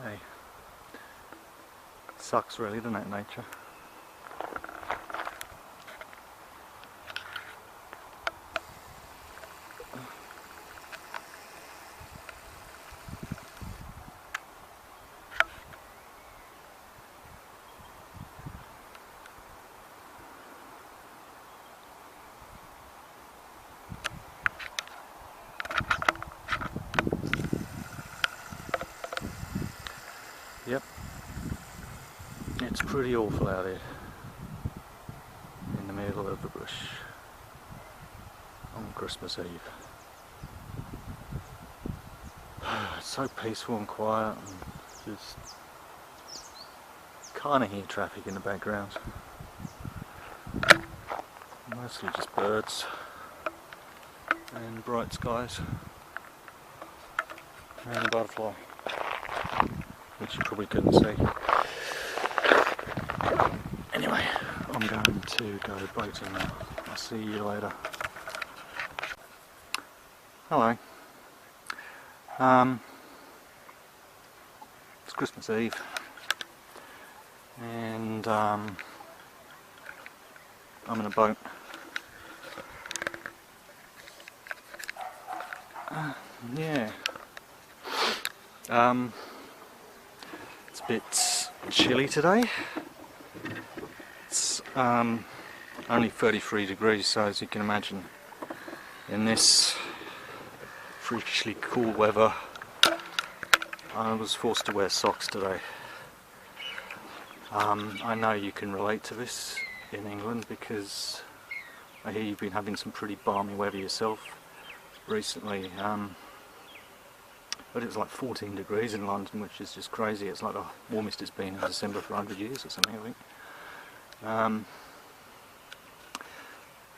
Hey, sucks really, doesn't it, nature? Yep, it's pretty awful out here in the middle of the bush on Christmas Eve. It's so peaceful and quiet, and just kind of hear traffic in the background. Mostly just birds and bright skies and a butterfly, which you probably couldn't see. Anyway, I'm going to go boating now. I'll see you later. Hello. It's Christmas Eve, and I'm in a boat. Yeah. It's a bit chilly today. It's only 33 degrees, so as you can imagine, in this freakishly cool weather, I was forced to wear socks today. I know you can relate to this in England because I hear you've been having some pretty balmy weather yourself recently. But it was like 14 degrees in London, which is just crazy. It's like the warmest it's been in December for 100 years or something, I think.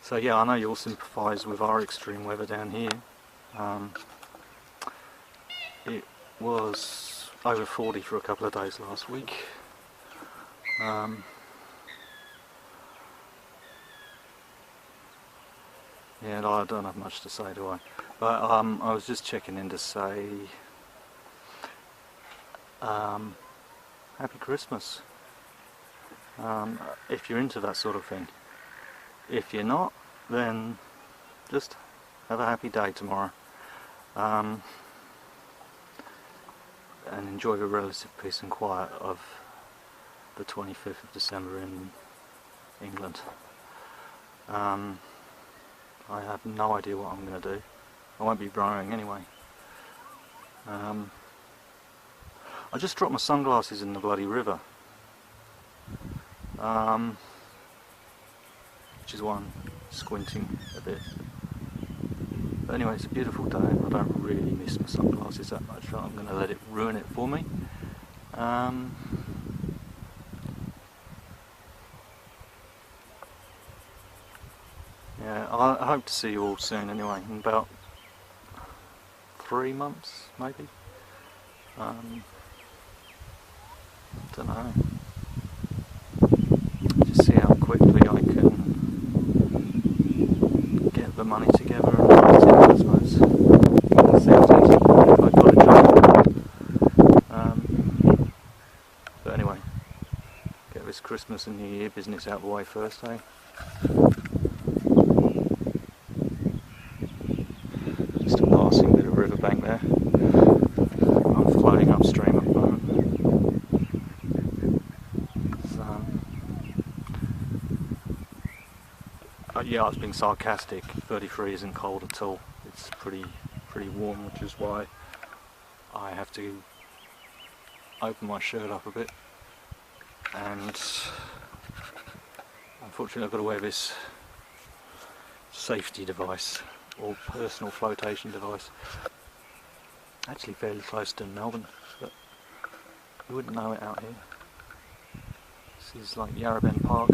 So yeah, I know you'll sympathise with our extreme weather down here. It was over 40 for a couple of days last week. Yeah, I don't have much to say, do I? But I was just checking in to say Happy Christmas, if you're into that sort of thing. If you're not, then just have a happy day tomorrow, and enjoy the relative peace and quiet of the 25th of December in England. I have no idea what I'm going to do. I won't be rowing anyway. I just dropped my sunglasses in the bloody river, which is why I'm squinting a bit. But anyway, it's a beautiful day. I don't really miss my sunglasses that much, so I'm going to let it ruin it for me. Yeah, I hope to see you all soon anyway, in about 3 months maybe. Don't know. Just see how quickly I can get the money together and write it, I suppose. See if I've got a job. But anyway, get this Christmas and New Year business out of the way first, eh? Just a passing bit of riverbank there. I'm floating upstream at the moment. Yeah, I was being sarcastic. 33 isn't cold at all. It's pretty warm, which is why I have to open my shirt up a bit. And unfortunately, I've got to wear this safety device, or personal flotation device. Actually fairly close to Melbourne, but you wouldn't know it out here. This is like Yarra Bend Park.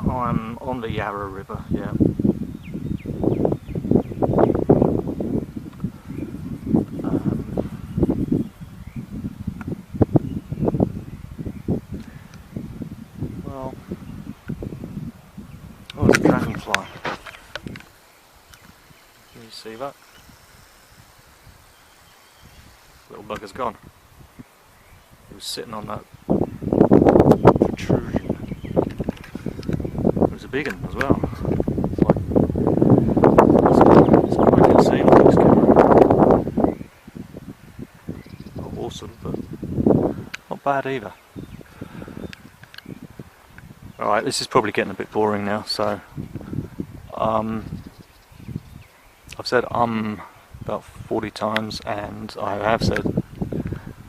I'm on the Yarra River, yeah. Well, oh, it's a dragonfly. Can you see that? bugger's gone. He was sitting on that protrusion. It was a big one as well. It's quite insane on this camera. Not awesome, but not bad either. Alright, this is probably getting a bit boring now, so I've said about 40 times, and I have said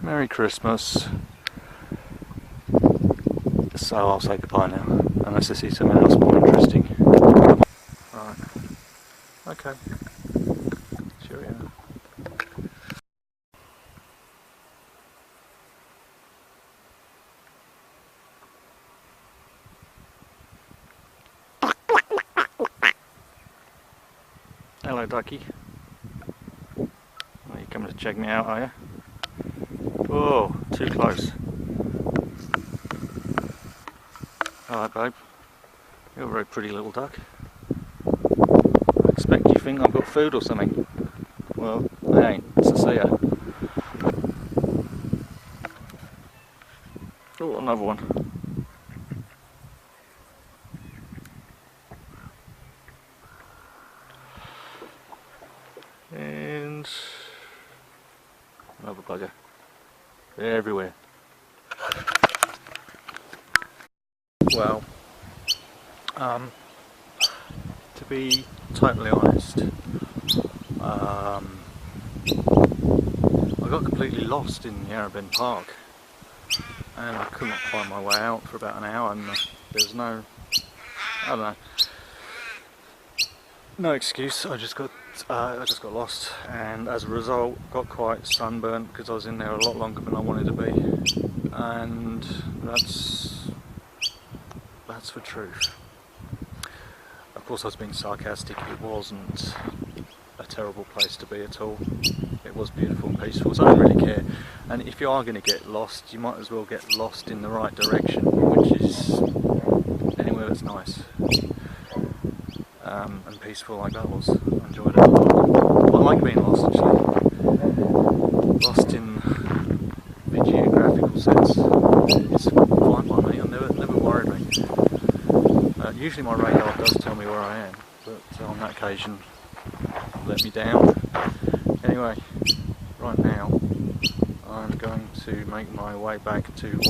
Merry Christmas, so I'll say goodbye now, unless I see something else more interesting. Alright, okay, cheerio. Hello, ducky. Oh, you coming to check me out, are you? Whoa, too close. Alright, babe. You're a very pretty little duck. I expect you think I've got food or something. Well, I ain't, so see ya. Oh, another one. And another bugger. They're everywhere. Well, to be totally honest, I got completely lost in Yarra Bend Park, and I couldn't find my way out for about an hour, and there's no, I don't know, no excuse. I just got lost, and as a result got quite sunburnt because I was in there a lot longer than I wanted to be, and that's the truth. Of course I was being sarcastic. It wasn't a terrible place to be at all. It was beautiful and peaceful, so I don't really care. And if you are going to get lost, you might as well get lost in the right direction, which is anywhere that's nice and peaceful like that was. I enjoyed it a lot. I like being lost, actually. Lost in the geographical sense. It's fine by me. I've never worried me. Usually my radar does tell me where I am, but on that occasion let me down. Anyway, right now I'm going to make my way back to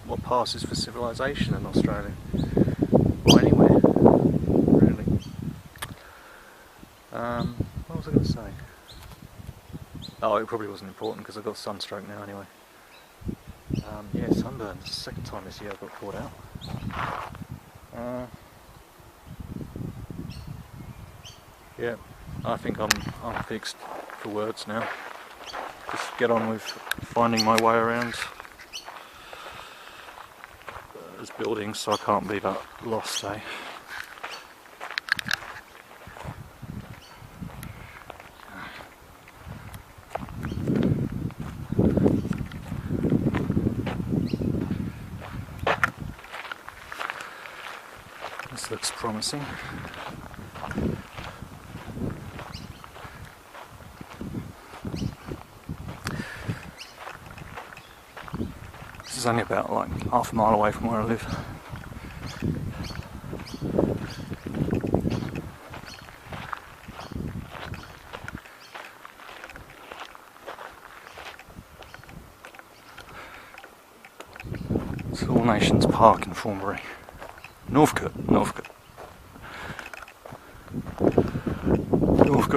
what passes for civilization in Australia, or anywhere really. What was I going to say? Oh, it probably wasn't important because I've got sunstroke now anyway. Yeah, sunburn. It's the second time this year I've got caught out. Yeah, I think I'm fixed for words now. Just get on with finding my way around. There's buildings, so I can't be that lost, eh? This looks promising. This is only about like half a mile away from where I live. It's All Nations Park in Thornbury. Northcote. Northcote,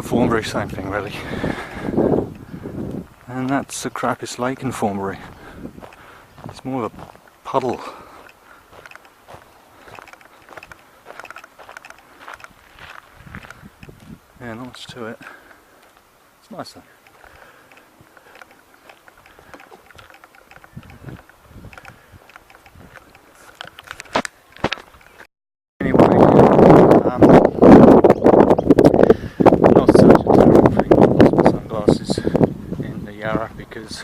Thornbury, same thing really. And that's the Crappis Lake in Thornbury. It's more of a puddle. Yeah, not much to it. It's nice though. Anyway, not such a terrible thing. I lost my sunglasses in the Yarra because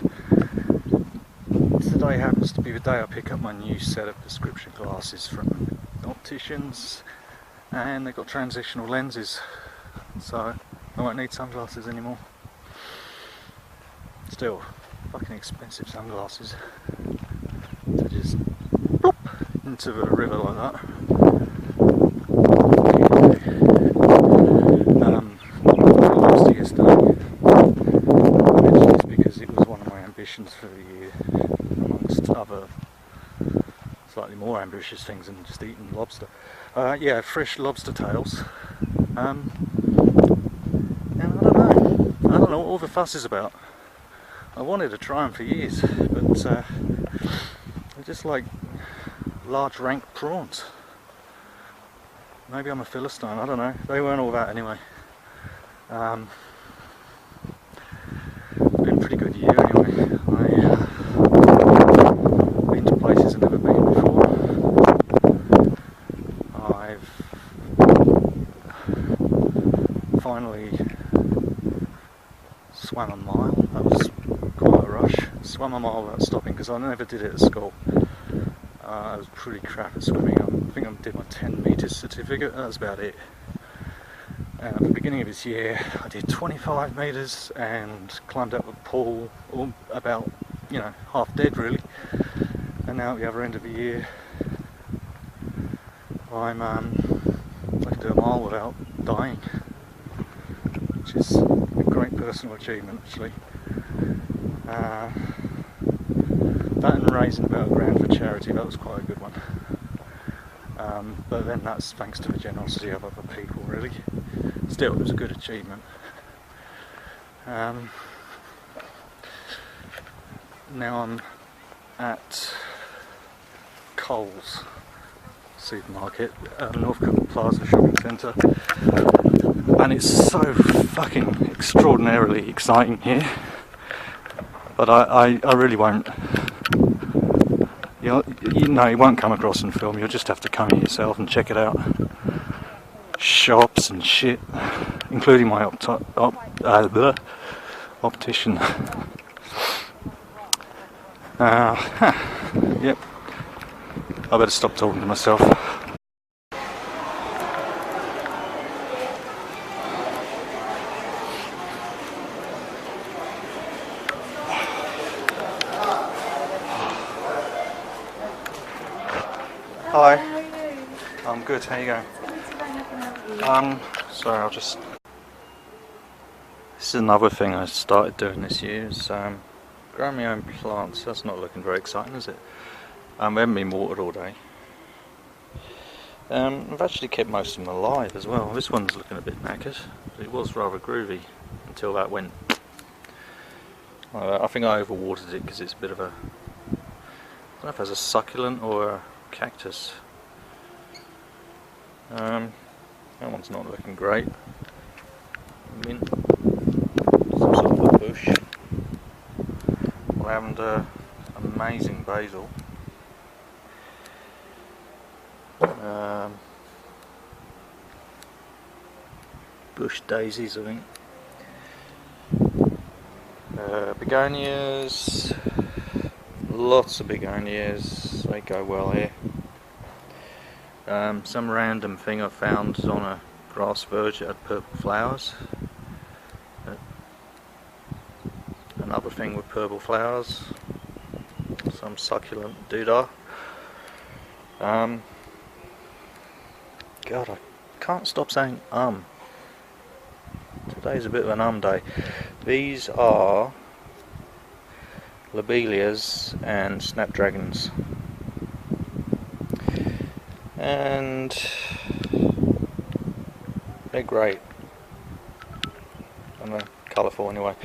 today happens to be the day I pick up my new set of prescription glasses from opticians, and they've got transitional lenses, so I won't need sunglasses anymore. Still, fucking expensive sunglasses to just plop into a river like that. I lost it yesterday. I mentioned this because it was one of my ambitions for the year, amongst other slightly more ambitious things than just eating lobster. Yeah, fresh lobster tails. And I don't know what all the fuss is about. I wanted to try them for years, but they're just like large rank prawns. Maybe I'm a Philistine, I don't know. They weren't all that anyway. It's been a pretty good year anyway. I've been to places I've never been before. I've finally swam a mile. That was quite a rush. Swam a mile without stopping because I never did it at school. I was pretty crap at swimming. I think I did my 10 metres certificate, that was about it. At the beginning of this year I did 25 metres and climbed up a pool, all about, you know, half dead really. And now at the other end of the year I can do a mile without dying, which is a great personal achievement actually. That and raising about £1,000 for charity, that was quite a good one. But then that's thanks to the generosity of other people really. Still, it was a good achievement. Now I'm at Coles supermarket, Northcote Plaza shopping centre, and it's so fucking extraordinarily exciting here. But I really won't. You know, it won't come across in film. You'll just have to come here yourself and check it out. Shops and shit, including my optician. Yep. I better stop talking to myself. Hi. How are you? I'm good. How you going? Sorry, I'll just. This is another thing I started doing this year. Is growing my own plants. That's not looking very exciting, is it? We haven't been watered all day. I've actually kept most of them alive as well. This one's looking a bit knackered. It was rather groovy until that went. I think I overwatered it because it's a bit of a. I don't know if it's a succulent or a cactus. That one's not looking great. Mint. Some sort of a bush. Lavender. Amazing basil. Bush daisies, I think. Begonias. Lots of begonias. They go well here. Some random thing I found on a grass verge that had purple flowers. Another thing with purple flowers. Some succulent doodah. God, I can't stop saying Today's a bit of an day. These are lobelias and snapdragons. And they're great. And they're colourful anyway,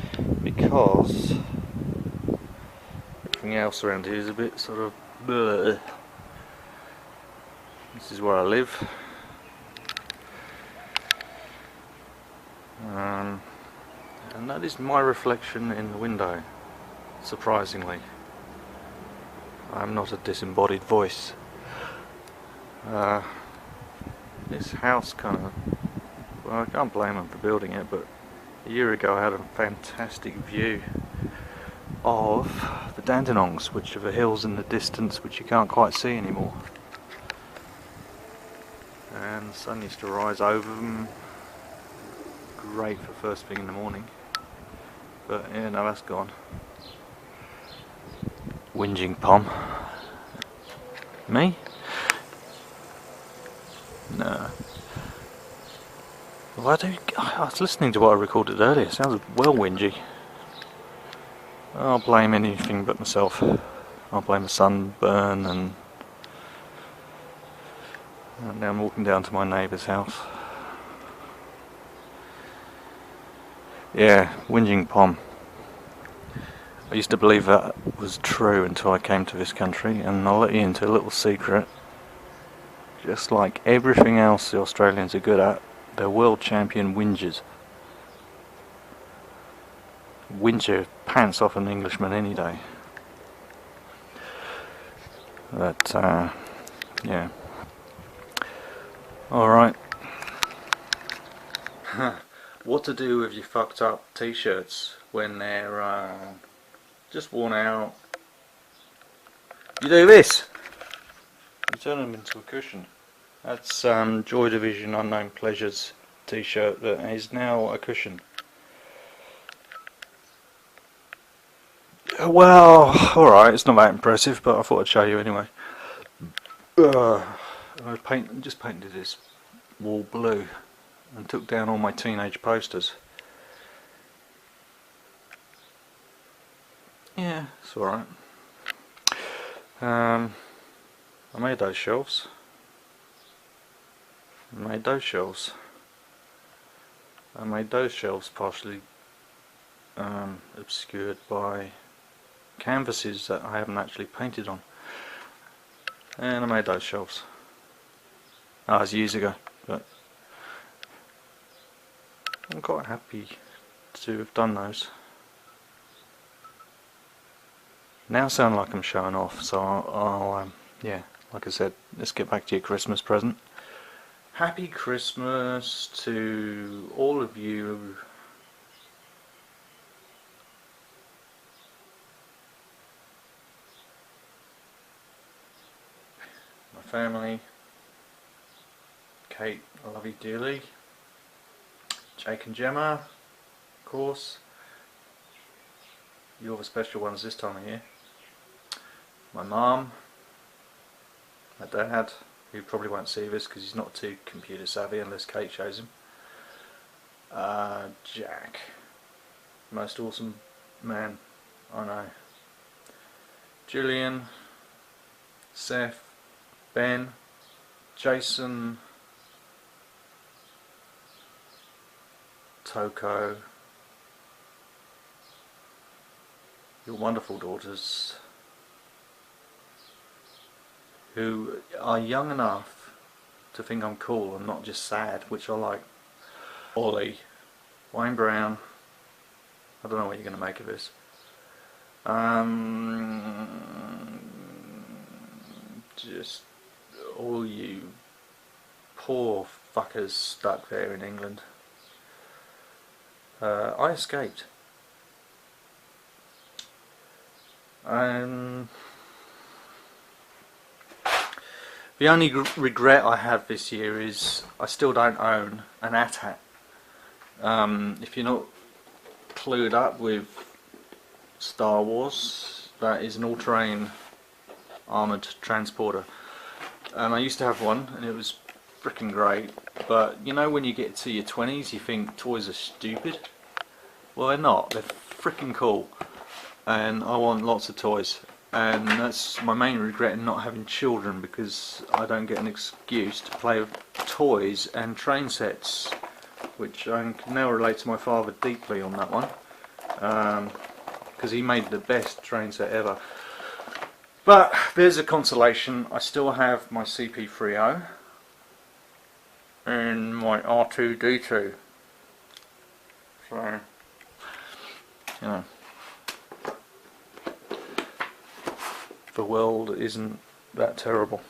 because everything else around here is a bit sort of bleh. This is where I live. And that is my reflection in the window, surprisingly. I'm not a disembodied voice. This house kind of, well, I can't blame them for building it, but a year ago I had a fantastic view of the Dandenongs, which are the hills in the distance which you can't quite see anymore. And the sun used to rise over them. Great for first thing in the morning. But yeah, no, that's gone. Whinging Pom. Me? No. Why do you, I was listening to what I recorded earlier. It sounds well whingy. I'll blame anything but myself. I'll blame the sunburn and now I'm walking down to my neighbour's house. Yeah, Whinging Pom. I used to believe that was true until I came to this country, and I'll let you into a little secret. Just like everything else the Australians are good at, they're world champion whingers. Whinge your pants off an Englishman any day. But, yeah. Alright. What to do with your fucked up t-shirts when they're just worn out? You do this! You turn them into a cushion. That's Joy Division Unknown Pleasures t-shirt that is now a cushion. Well, alright, it's not that impressive, but I thought I'd show you anyway. I just painted this wall blue and took down all my teenage posters. Yeah, it's alright. I made those shelves. I made those shelves partially obscured by canvases that I haven't actually painted on. And I made those shelves. That was years ago, but I'm quite happy to have done those. Now I sound like I'm showing off, so I'll yeah, like I said, let's get back to your Christmas present. Happy Christmas to all of you. My family. Kate, I love you dearly. Jake and Gemma, of course. You're the special ones this time of year. My mum. My dad, who probably won't see this because he's not too computer savvy unless Kate shows him. Jack. Most awesome man I know. Julian. Seth. Ben. Jason. Toko. Your wonderful daughters, who are young enough to think I'm cool and not just sad, which I like. Ollie, Wayne Brown, I don't know what you're going to make of this. Just all you poor fuckers stuck there in England. I escaped. The only regret I have this year is I still don't own an AT-AT. If you're not clued up with Star Wars, that is an all-terrain armoured transporter. I used to have one and it was freaking great, but you know when you get to your 20s you think toys are stupid? Well, they're not, they're freaking cool, and I want lots of toys. And that's my main regret in not having children, because I don't get an excuse to play with toys and train sets, which I can now relate to my father deeply on that one, because he made the best train set ever. But there's a consolation, I still have my CP3O and my R2-D2, so, you know, the world isn't that terrible.